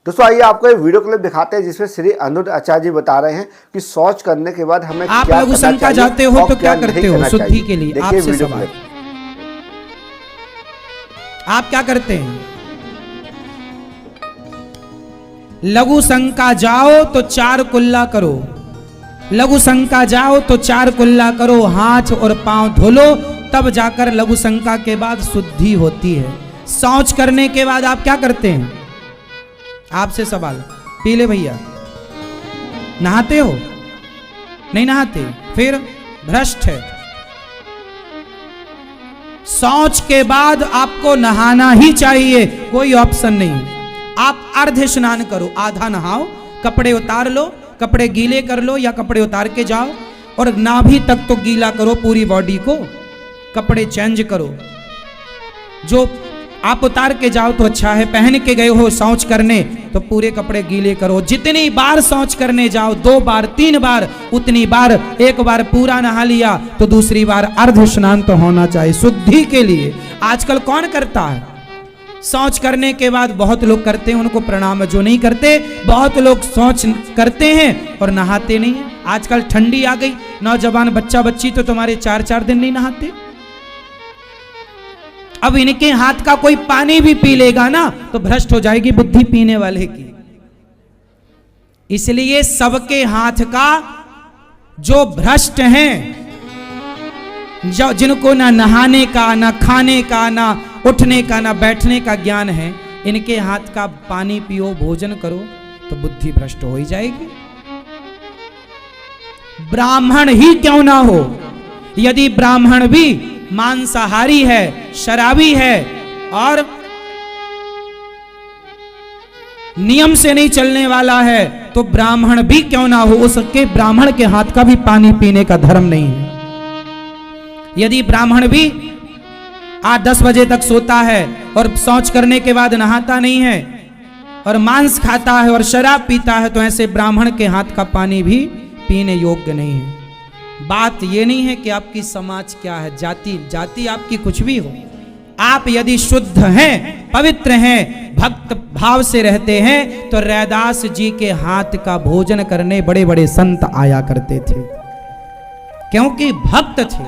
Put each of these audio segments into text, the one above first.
दोस्तों आइए आपको एक वीडियो क्लिप दिखाते हैं जिसमें श्री अनिरुद्ध आचार्य जी बता रहे हैं कि शौच करने के बाद हमें आप क्या लघु करना शंका चाहिए जाते हो और तो क्या करते हो करना शुद्धि चाहिए। के लिए? देखिए आपसे वीडियो सवाल, क्लिप। आप क्या करते हैं? लघु शंका जाओ तो 4 कुल्ला करो, लघु शंका जाओ तो 4 कुल्ला करो, हाथ और पांव धो लो, तब जाकर लघु शंका के बाद शुद्धि होती है। शौच करने के बाद आप क्या करते हैं? आपसे सवाल, पीले भैया नहाते हो? नहीं नहाते, फिर भ्रष्ट है। शौच के बाद आपको नहाना ही चाहिए, कोई ऑप्शन नहीं। आप अर्ध स्नान करो, आधा नहाओ, कपड़े उतार लो, कपड़े गीले कर लो या कपड़े उतार के जाओ, और नाभि तक तो गीला करो पूरी बॉडी को, कपड़े चेंज करो। जो आप उतार के जाओ तो अच्छा है, पहन के गए हो शौच करने तो पूरे कपड़े गीले करो। जितनी बार शौच करने जाओ, 2 बार 3 बार, उतनी बार, एक बार पूरा नहा लिया तो दूसरी बार अर्ध स्नान तो होना चाहिए शुद्धि के लिए। आजकल कौन करता है? शौच करने के बाद बहुत लोग करते हैं, उनको प्रणाम। जो नहीं करते, बहुत लोग शौच करते हैं और नहाते नहीं है। आजकल ठंडी आ गई, नौजवान बच्चा बच्ची तो तुम्हारे 4-4 दिन नहीं नहाते। अब इनके हाथ का कोई पानी भी पी लेगा ना तो भ्रष्ट हो जाएगी बुद्धि पीने वाले की। इसलिए सबके हाथ का जो भ्रष्ट हैं, जो जिनको ना नहाने का, ना खाने का, ना उठने का, ना बैठने का ज्ञान है, इनके हाथ का पानी पियो, भोजन करो तो बुद्धि भ्रष्ट हो ही जाएगी। ब्राह्मण ही क्यों ना हो, यदि ब्राह्मण भी मांसाहारी है, शराबी है और नियम से नहीं चलने वाला है, तो ब्राह्मण भी क्यों ना हो, उसके ब्राह्मण के हाथ का भी पानी पीने का धर्म नहीं है। यदि ब्राह्मण भी 8-10 बजे तक सोता है और शौच करने के बाद नहाता नहीं है और मांस खाता है और शराब पीता है, तो ऐसे ब्राह्मण के हाथ का पानी भी पीने योग्य नहीं है। बात ये नहीं है कि आपकी समाज क्या है, जाति आपकी कुछ भी हो, आप यदि शुद्ध हैं, पवित्र हैं, भक्त भाव से रहते हैं, तो रैदास जी के हाथ का भोजन करने बड़े बड़े संत आया करते थे, क्योंकि भक्त थे।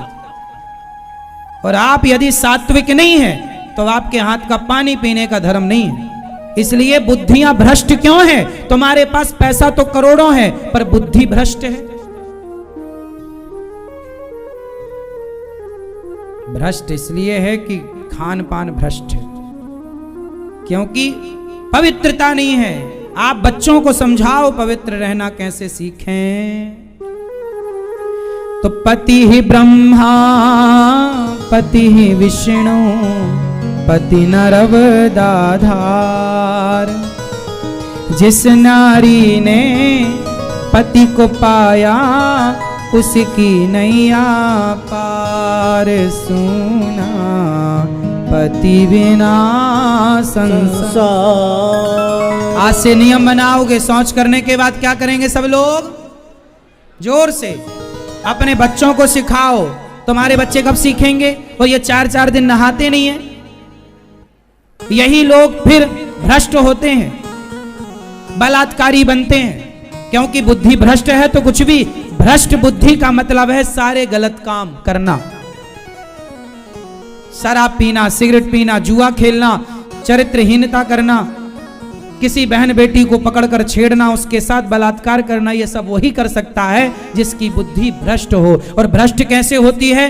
और आप यदि सात्विक नहीं हैं तो आपके हाथ का पानी पीने का धर्म नहीं है। इसलिए बुद्धियां भ्रष्ट क्यों हैं? तुम्हारे पास पैसा तो करोड़ों है पर बुद्धि भ्रष्ट है। भ्रष्ट इसलिए है कि खान पान भ्रष्ट है, क्योंकि पवित्रता नहीं है। आप बच्चों को समझाओ पवित्र रहना कैसे सीखें, तो पति ही ब्रह्मा, पति ही विष्णु, पति नरवदाधार। जिस नारी ने पति को पाया, उसकी नैया पार। सुना पति बिना संसार। आज से नियम बनाओगे, शौच करने के बाद क्या करेंगे सब लोग? जोर से अपने बच्चों को सिखाओ। तुम्हारे बच्चे कब सीखेंगे? वो ये 4-4 दिन नहाते नहीं है। यही लोग फिर भ्रष्ट होते हैं, बलात्कारी बनते हैं, क्योंकि बुद्धि भ्रष्ट है। तो कुछ भी भ्रष्ट बुद्धि का मतलब है सारे गलत काम करना, शराब पीना, सिगरेट पीना, जुआ खेलना, चरित्रहीनता करना, किसी बहन बेटी को पकड़कर छेड़ना, उसके साथ बलात्कार करना। ये सब वही कर सकता है जिसकी बुद्धि भ्रष्ट हो। और भ्रष्ट कैसे होती है?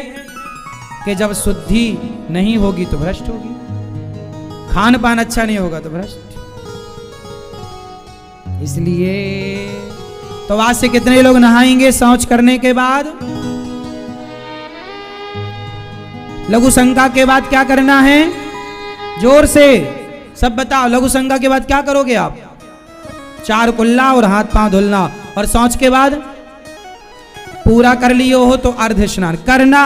कि जब शुद्धि नहीं होगी तो भ्रष्ट होगी, खान पान अच्छा नहीं होगा तो भ्रष्ट। इसलिए तो आज से कितने लोग नहाएंगे शौच करने के बाद? लघु शंका के बाद क्या करना है? जोर से सब बताओ। लघु शंका के बाद क्या करोगे आप? 4 कुल्ला और हाथ पांव धुलना। और शौच के बाद पूरा कर लियो हो तो अर्ध स्नान करना।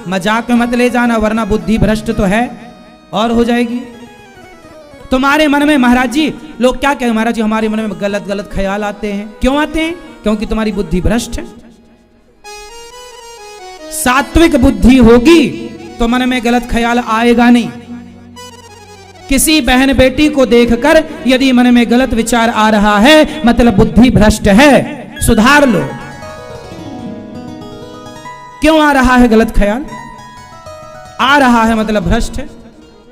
मजाक में मत ले जाना, वरना बुद्धि भ्रष्ट तो है और हो जाएगी। तुम्हारे मन में महाराज जी, लोग क्या कहें? महाराज जी हमारे मन में गलत गलत ख्याल आते हैं। क्यों आते हैं? क्योंकि तुम्हारी बुद्धि भ्रष्ट है। सात्विक बुद्धि होगी तो मन में गलत ख्याल आएगा नहीं। किसी बहन बेटी को देखकर यदि मन में गलत विचार आ रहा है मतलब बुद्धि भ्रष्ट है, सुधार लो। क्यों आ रहा है गलत ख्याल? आ रहा है मतलब भ्रष्ट है।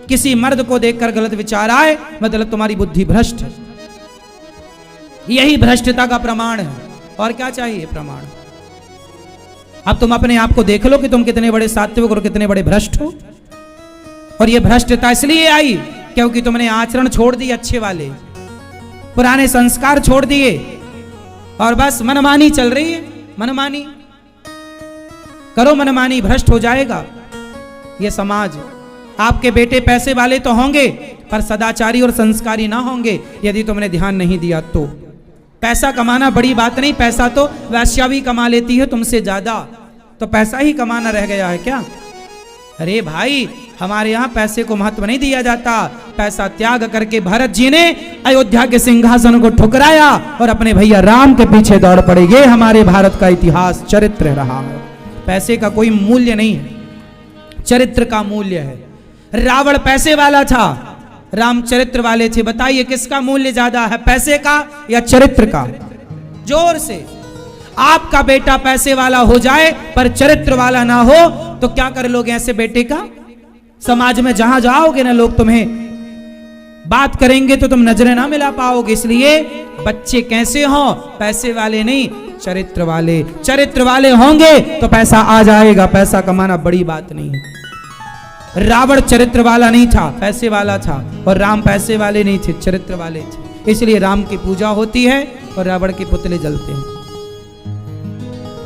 किसी मर्द को देखकर गलत विचार आए मतलब तुम्हारी बुद्धि भ्रष्ट है। यही भ्रष्टता का प्रमाण है। और क्या चाहिए प्रमाण? अब तुम अपने आप को देख लो कि तुम कितने बड़े सात्विक और कितने बड़े भ्रष्ट हो। और यह भ्रष्टता इसलिए आई क्योंकि तुमने आचरण छोड़ दिए अच्छे वाले, पुराने संस्कार छोड़ दिए और बस मनमानी चल रही है। मनमानी करो, मनमानी, भ्रष्ट हो जाएगा ये समाज। आपके बेटे पैसे वाले तो होंगे पर सदाचारी और संस्कारी ना होंगे यदि तुमने ध्यान नहीं दिया तो। पैसा कमाना बड़ी बात नहीं, पैसा तो वैश्या भी कमा लेती है तुमसे ज्यादा, तो पैसा ही कमाना रह गया है क्या? अरे भाई, हमारे यहाँ पैसे को महत्व नहीं दिया जाता। पैसा त्याग करके भरत जी ने अयोध्या के सिंहासन को ठुकराया और अपने भैया राम के पीछे दौड़ पड़े। ये हमारे भारत का इतिहास, चरित्र रहा है। पैसे का कोई मूल्य नहीं है, चरित्र का मूल्य है। रावण पैसे वाला था, राम चरित्र वाले थे। बताइए किसका मूल्य ज्यादा है, पैसे का या चरित्र का? जोर से। आपका बेटा पैसे वाला हो जाए पर चरित्र वाला ना हो तो क्या कर लोगे ऐसे बेटे का? समाज में जहां जाओगे ना लोग तुम्हें बात करेंगे तो तुम नजरें ना मिला पाओगे। इसलिए बच्चे कैसे हो? पैसे वाले नहीं, चरित्र वाले। चरित्र वाले होंगे तो पैसा आ जाएगा। पैसा कमाना बड़ी बात नहीं है। रावण चरित्र वाला नहीं था, पैसे वाला था, और राम पैसे वाले नहीं थे, चरित्र वाले थे। इसलिए राम की पूजा होती है और रावण के पुतले जलते हैं।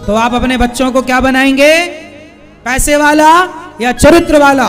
तो आप अपने बच्चों को क्या बनाएंगे, पैसे वाला या चरित्र वाला?